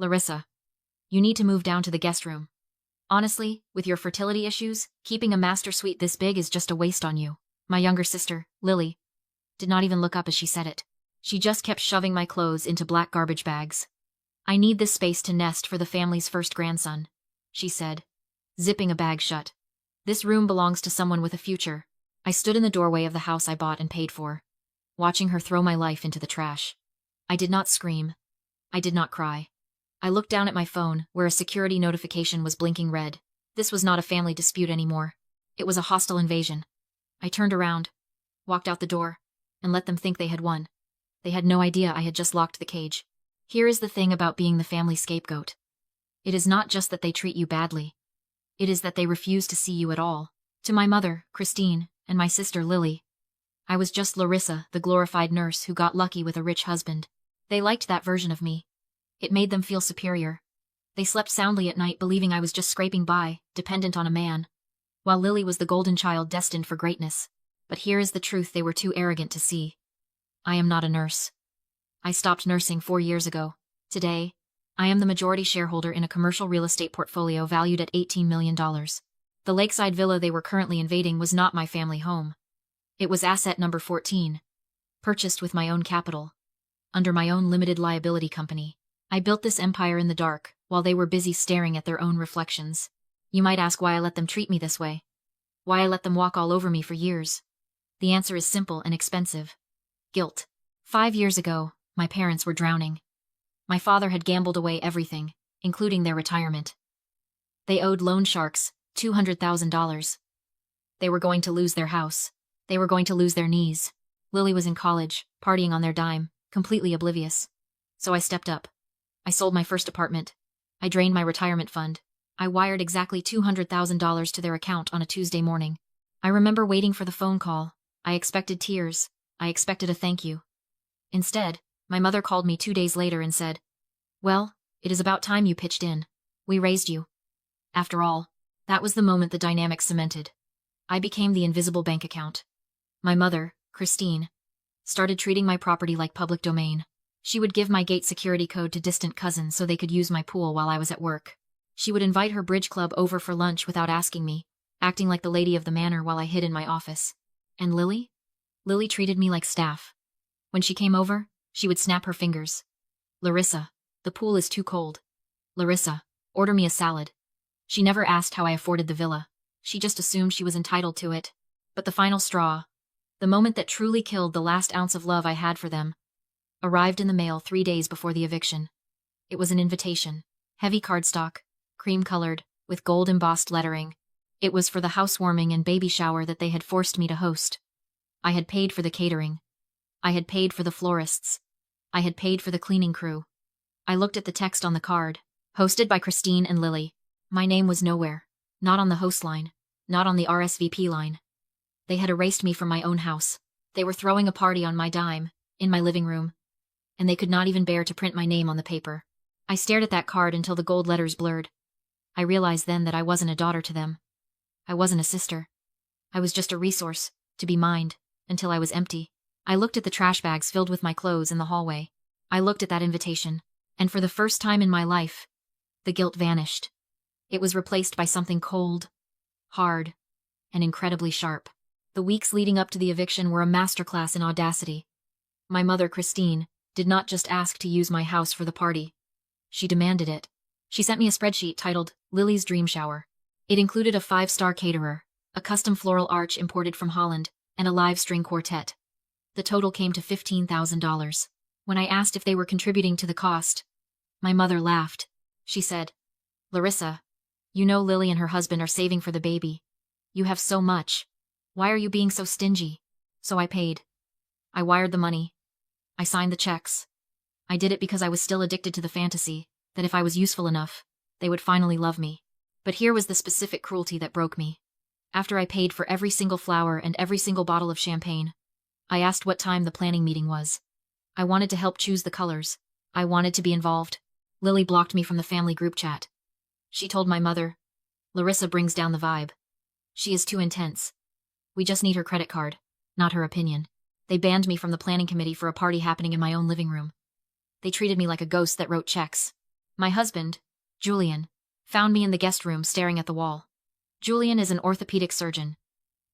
Larissa, you need to move down to the guest room. Honestly, with your fertility issues, keeping a master suite this big is just a waste on you. My younger sister, Lily, did not even look up as she said it. She just kept shoving my clothes into black garbage bags. I need this space to nest for the family's first grandson, she said, zipping a bag shut. This room belongs to someone with a future. I stood in the doorway of the house I bought and paid for, watching her throw my life into the trash. I did not scream. I did not cry. I looked down at my phone, where a security notification was blinking red. This was not a family dispute anymore. It was a hostile invasion. I turned around, walked out the door, and let them think they had won. They had no idea I had just locked the cage. Here is the thing about being the family scapegoat. It is not just that they treat you badly. It is that they refuse to see you at all. To my mother, Christine, and my sister, Lily, I was just Larissa, the glorified nurse who got lucky with a rich husband. They liked that version of me. It made them feel superior. They slept soundly at night believing I was just scraping by, dependent on a man, while Lily was the golden child destined for greatness. But here is the truth they were too arrogant to see. I am not a nurse. I stopped nursing 4 years ago. Today, I am the majority shareholder in a commercial real estate portfolio valued at $18 million. The lakeside villa they were currently invading was not my family home. It was asset number 14, purchased with my own capital, under my own limited liability company. I built this empire in the dark, while they were busy staring at their own reflections. You might ask why I let them treat me this way. Why I let them walk all over me for years. The answer is simple and expensive. Guilt. 5 years ago, my parents were drowning. My father had gambled away everything, including their retirement. They owed loan sharks $200,000. They were going to lose their house. They were going to lose their knees. Lily was in college, partying on their dime, completely oblivious. So I stepped up. I sold my first apartment. I drained my retirement fund. I wired exactly $200,000 to their account on a Tuesday morning. I remember waiting for the phone call. I expected tears. I expected a thank you. Instead, my mother called me 2 days later and said, "Well, it is about time you pitched in. We raised you." After all, that was the moment the dynamic cemented. I became the invisible bank account. My mother, Christine, started treating my property like public domain. She would give my gate security code to distant cousins so they could use my pool while I was at work. She would invite her bridge club over for lunch without asking me, acting like the lady of the manor while I hid in my office. And Lily? Lily treated me like staff. When she came over, she would snap her fingers. "Larissa, the pool is too cold. Larissa, order me a salad." She never asked how I afforded the villa. She just assumed she was entitled to it. But the final straw, the moment that truly killed the last ounce of love I had for them, arrived in the mail 3 days before the eviction. It was an invitation. Heavy cardstock, cream-colored, with gold-embossed lettering. It was for the housewarming and baby shower that they had forced me to host. I had paid for the catering. I had paid for the florists. I had paid for the cleaning crew. I looked at the text on the card, hosted by Christine and Lily. My name was nowhere. Not on the host line. Not on the RSVP line. They had erased me from my own house. They were throwing a party on my dime, in my living room. And they could not even bear to print my name on the paper. I stared at that card until the gold letters blurred. I realized then that I wasn't a daughter to them. I wasn't a sister. I was just a resource, to be mined, until I was empty. I looked at the trash bags filled with my clothes in the hallway. I looked at that invitation, and for the first time in my life, the guilt vanished. It was replaced by something cold, hard, and incredibly sharp. The weeks leading up to the eviction were a masterclass in audacity. My mother, Christine, did not just ask to use my house for the party. She demanded it. She sent me a spreadsheet titled Lily's Dream Shower. It included a 5-star caterer, a custom floral arch imported from Holland, and a live string quartet. The total came to $15,000. When I asked if they were contributing to the cost, my mother laughed. She said, "Larissa, you know Lily and her husband are saving for the baby. You have so much. Why are you being so stingy?" So I paid. I wired the money. I signed the checks. I did it because I was still addicted to the fantasy that if I was useful enough, they would finally love me. But here was the specific cruelty that broke me. After I paid for every single flower and every single bottle of champagne, I asked what time the planning meeting was. I wanted to help choose the colors. I wanted to be involved. Lily blocked me from the family group chat. She told my mother, "Larissa brings down the vibe. She is too intense. We just need her credit card, not her opinion." They banned me from the planning committee for a party happening in my own living room. They treated me like a ghost that wrote checks. My husband, Julian, found me in the guest room staring at the wall. Julian is an orthopedic surgeon.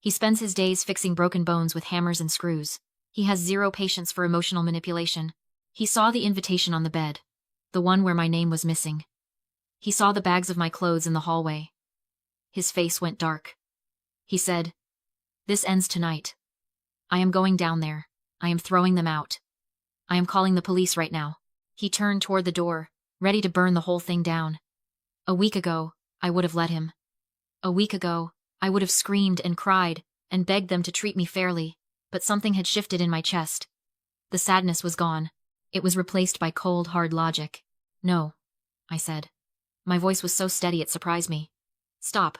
He spends his days fixing broken bones with hammers and screws. He has zero patience for emotional manipulation. He saw the invitation on the bed, the one where my name was missing. He saw the bags of my clothes in the hallway. His face went dark. He said, "This ends tonight. I am going down there. I am throwing them out. I am calling the police right now." He turned toward the door, ready to burn the whole thing down. A week ago, I would have let him. A week ago, I would have screamed and cried and begged them to treat me fairly, but something had shifted in my chest. The sadness was gone. It was replaced by cold, hard logic. "No," I said. My voice was so steady it surprised me. "Stop."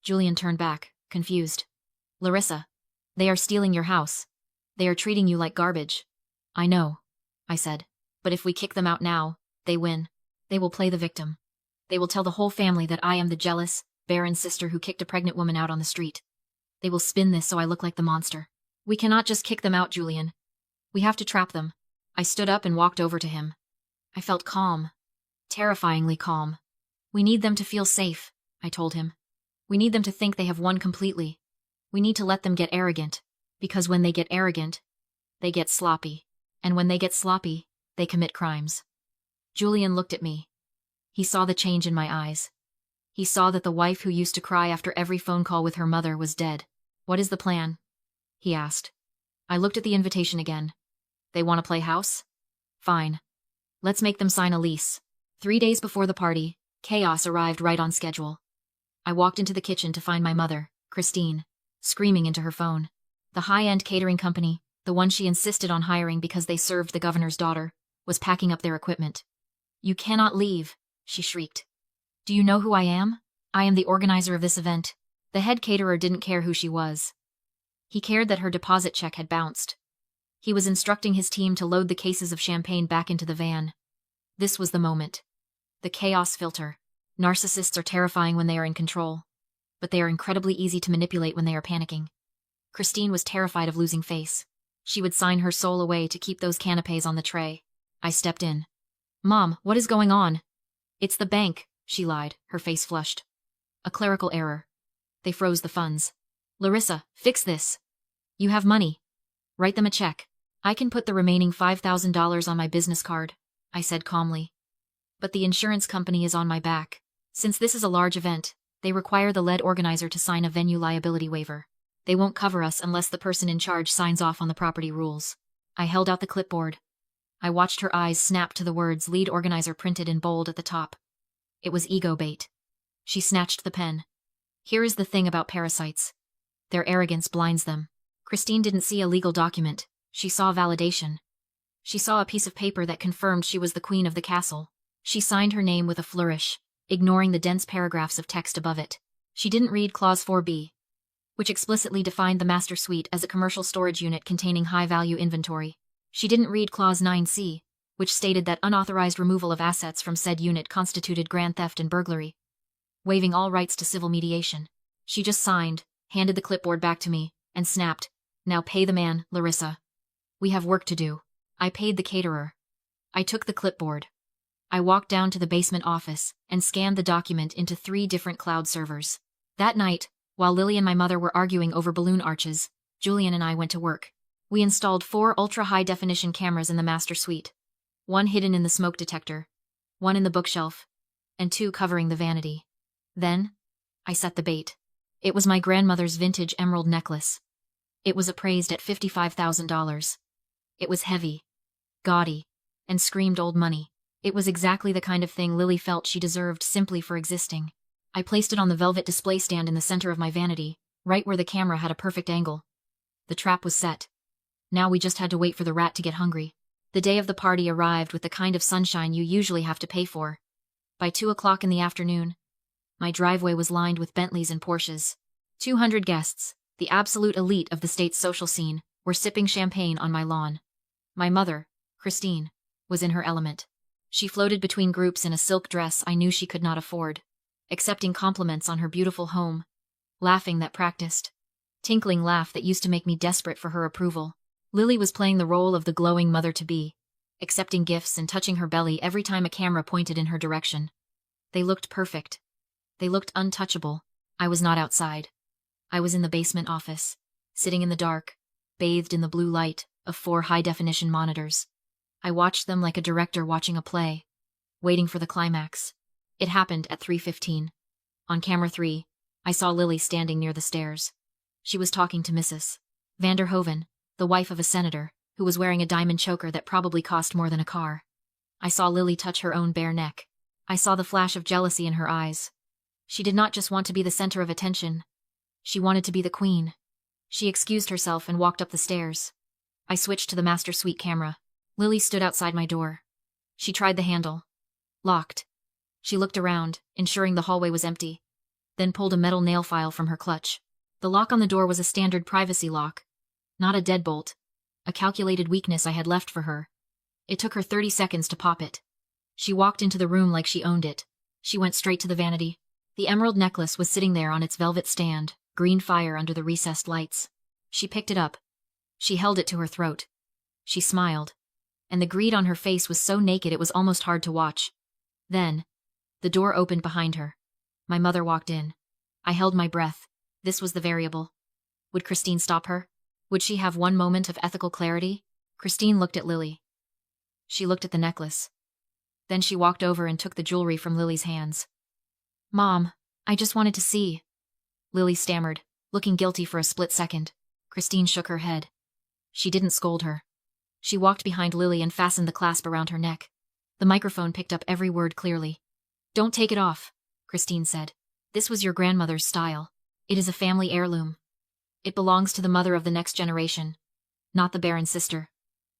Julian turned back, confused. "Larissa, they are stealing your house. They are treating you like garbage." "I know," I said. "But if we kick them out now, they win. They will play the victim. They will tell the whole family that I am the jealous, barren sister who kicked a pregnant woman out on the street. They will spin this so I look like the monster. We cannot just kick them out, Julian. We have to trap them." I stood up and walked over to him. I felt calm. Terrifyingly calm. "We need them to feel safe," I told him. "We need them to think they have won completely. We need to let them get arrogant, because when they get arrogant, they get sloppy. And when they get sloppy, they commit crimes." Julian looked at me. He saw the change in my eyes. He saw that the wife who used to cry after every phone call with her mother was dead. "What is the plan?" he asked. I looked at the invitation again. "They want to play house? Fine. Let's make them sign a lease." 3 days before the party, chaos arrived right on schedule. I walked into the kitchen to find my mother, Christine, screaming into her phone. The high-end catering company, the one she insisted on hiring because they served the governor's daughter, was packing up their equipment. "You cannot leave," she shrieked. "Do you know who I am? I am the organizer of this event." The head caterer didn't care who she was. He cared that her deposit check had bounced. He was instructing his team to load the cases of champagne back into the van. This was the moment. The chaos filter. Narcissists are terrifying when they are in control, but they are incredibly easy to manipulate when they are panicking. Christine was terrified of losing face. She would sign her soul away to keep those canapés on the tray. I stepped in. "Mom, what is going on?" "It's the bank," she lied, her face flushed. "A clerical error. They froze the funds." "Larissa, fix this. You have money. Write them a check. I can put the remaining $5,000 on my business card," I said calmly. "But the insurance company is on my back. Since this is a large event, they require the lead organizer to sign a venue liability waiver. They won't cover us unless the person in charge signs off on the property rules." I held out the clipboard. I watched her eyes snap to the words lead organizer printed in bold at the top. It was ego bait. She snatched the pen. "Here is the thing about parasites. Their arrogance blinds them." Christine didn't see a legal document. She saw validation. She saw a piece of paper that confirmed she was the queen of the castle. She signed her name with a flourish, ignoring the dense paragraphs of text above it. She didn't read Clause 4B, which explicitly defined the master suite as a commercial storage unit containing high-value inventory. She didn't read Clause 9C, which stated that unauthorized removal of assets from said unit constituted grand theft and burglary, waiving all rights to civil mediation. She just signed, handed the clipboard back to me, and snapped, "Now pay the man, Larissa. We have work to do." I paid the caterer. I took the clipboard. I walked down to the basement office and scanned the document into 3 different cloud servers. That night, while Lily and my mother were arguing over balloon arches, Julian and I went to work. We installed 4 ultra-high-definition cameras in the master suite, 1 hidden in the smoke detector, 1 in the bookshelf, and 2 covering the vanity. Then, I set the bait. It was my grandmother's vintage emerald necklace. It was appraised at $55,000. It was heavy, gaudy, and screamed old money. It was exactly the kind of thing Lily felt she deserved simply for existing. I placed it on the velvet display stand in the center of my vanity, right where the camera had a perfect angle. The trap was set. Now we just had to wait for the rat to get hungry. The day of the party arrived with the kind of sunshine you usually have to pay for. By 2 o'clock in the afternoon, my driveway was lined with Bentleys and Porsches. 200 guests, the absolute elite of the state's social scene, were sipping champagne on my lawn. My mother, Christine, was in her element. She floated between groups in a silk dress I knew she could not afford, accepting compliments on her beautiful home, laughing that practiced, tinkling laugh that used to make me desperate for her approval. Lily was playing the role of the glowing mother-to-be, accepting gifts and touching her belly every time a camera pointed in her direction. They looked perfect. They looked untouchable. I was not outside. I was in the basement office, sitting in the dark, bathed in the blue light of 4 high-definition monitors. I watched them like a director watching a play, waiting for the climax. It happened at 3:15. On camera 3, I saw Lily standing near the stairs. She was talking to Mrs. Vanderhoven, the wife of a senator, who was wearing a diamond choker that probably cost more than a car. I saw Lily touch her own bare neck. I saw the flash of jealousy in her eyes. She did not just want to be the center of attention. She wanted to be the queen. She excused herself and walked up the stairs. I switched to the master suite camera. Lily stood outside my door. She tried the handle. Locked. She looked around, ensuring the hallway was empty, then pulled a metal nail file from her clutch. The lock on the door was a standard privacy lock, not a deadbolt, a calculated weakness I had left for her. It took her 30 seconds to pop it. She walked into the room like she owned it. She went straight to the vanity. The emerald necklace was sitting there on its velvet stand, green fire under the recessed lights. She picked it up. She held it to her throat. She smiled, and the greed on her face was so naked it was almost hard to watch. Then, the door opened behind her. My mother walked in. I held my breath. This was the variable. Would Christine stop her? Would she have one moment of ethical clarity? Christine looked at Lily. She looked at the necklace. Then she walked over and took the jewelry from Lily's hands. Mom, I just wanted to see. Lily stammered, looking guilty for a split second. Christine shook her head. She didn't scold her. She walked behind Lily and fastened the clasp around her neck. The microphone picked up every word clearly. Don't take it off, Christine said. This was your grandmother's style. It is a family heirloom. It belongs to the mother of the next generation, not the Barren sister.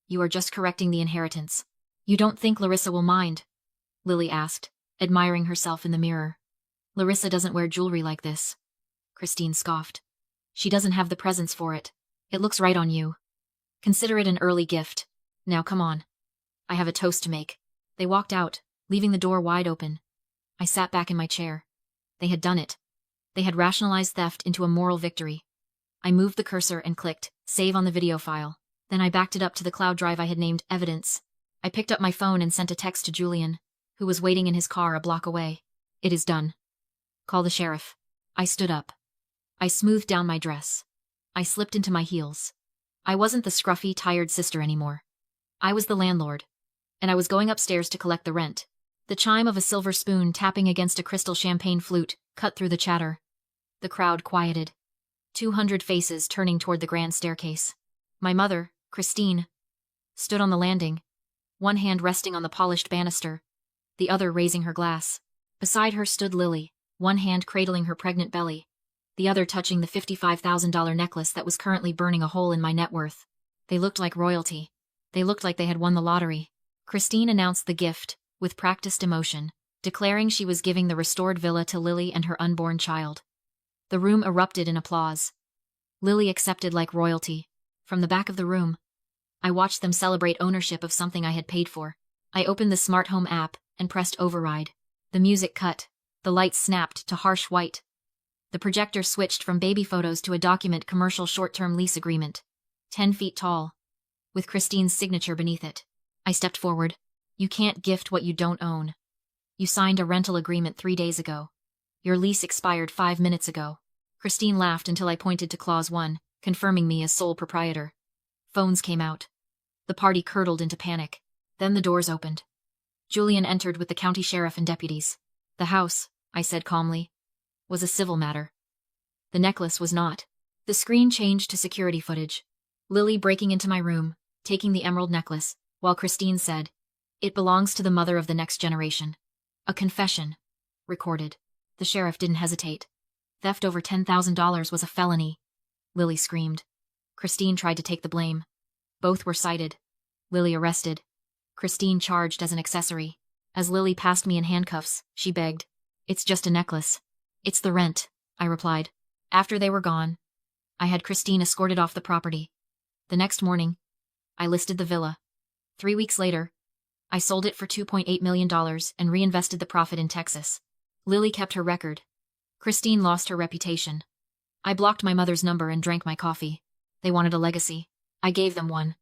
You are just correcting the inheritance. You don't think Larissa will mind? Lily asked, admiring herself in the mirror. Larissa doesn't wear jewelry like this. Christine scoffed. She doesn't have the presence for it. It looks right on you. Consider it an early gift. Now come on. I have a toast to make. They walked out, leaving the door wide open. I sat back in my chair. They had done it. They had rationalized theft into a moral victory. I moved the cursor and clicked save on the video file. Then I backed it up to the cloud drive I had named Evidence. I picked up my phone and sent a text to Julian, who was waiting in his car a block away. It is done. Call the sheriff. I stood up. I smoothed down my dress. I slipped into my heels. I wasn't the scruffy, tired sister anymore. I was the landlord. And I was going upstairs to collect the rent. The chime of a silver spoon tapping against a crystal champagne flute cut through the chatter. The crowd quieted. 200 faces turning toward the grand staircase. My mother, Christine, stood on the landing, one hand resting on the polished banister, the other raising her glass. Beside her stood Lily, one hand cradling her pregnant belly, the other touching the $55,000 necklace that was currently burning a hole in my net worth. They looked like royalty. They looked like they had won the lottery. Christine announced the gift, with practiced emotion, declaring she was giving the restored villa to Lily and her unborn child. The room erupted in applause. Lily accepted like royalty. From the back of the room, I watched them celebrate ownership of something I had paid for. I opened the smart home app and pressed override. The music cut. The lights snapped to harsh white. The projector switched from baby photos to a document commercial short-term lease agreement. 10 feet tall, with Christine's signature beneath it. I stepped forward. You can't gift what you don't own. You signed a rental agreement 3 days ago. Your lease expired 5 minutes ago. Christine laughed until I pointed to Clause 1, confirming me as sole proprietor. Phones came out. The party curdled into panic. Then the doors opened. Julian entered with the county sheriff and deputies. The house, I said calmly, was a civil matter. The necklace was not. The screen changed to security footage. Lily breaking into my room, taking the emerald necklace, while Christine said, "It belongs to the mother of the next generation." A confession. Recorded. The sheriff didn't hesitate. Theft over $10,000 was a felony. Lily screamed. Christine tried to take the blame. Both were cited. Lily arrested. Christine charged as an accessory. As Lily passed me in handcuffs, she begged, "It's just a necklace." "It's the rent," I replied. After they were gone, I had Christine escorted off the property. The next morning, I listed the villa. 3 weeks later, I sold it for $2.8 million and reinvested the profit in Texas. Lily kept her record. Christine lost her reputation. I blocked my mother's number and drank my coffee. They wanted a legacy. I gave them one.